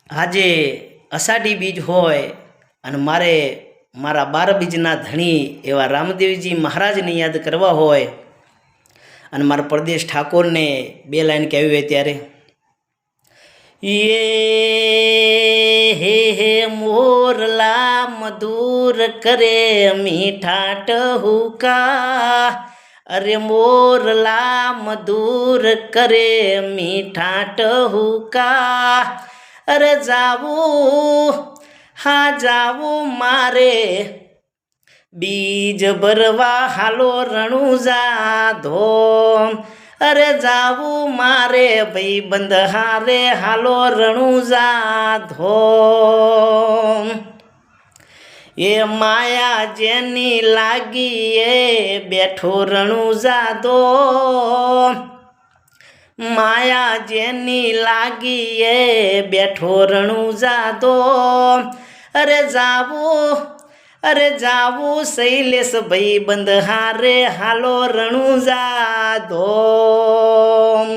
આજે અષાઢી બીજ હોય અને મારે મારા 12 બીજના ધણી એવા રામદેવજી મહારાજને યાદ કરવા હોય અને મારા પ્રદેશ ઠાકોરને 2 લાઈન કહેવી હોય ત્યારે હે મોરલા મધુર કરે મીઠા ટહુકા અરે મોરલા મધુર કરે મીઠા ટહુકા અરે જાવું મારે બીજ ભરવા હાલો રણુજા ધોમ અરે જાવું મારે ભાઈબંધ હારે હાલો રણુજા ધોમ એ માયા જેની લાગી એ બેઠો રણુજા ધોમ માયા જેની લાગી એ બેઠો રણુજા ધોમ અરે જાવું શૈલેષ ભાઈબંધ હારે હાલો રણુજા ધોમ।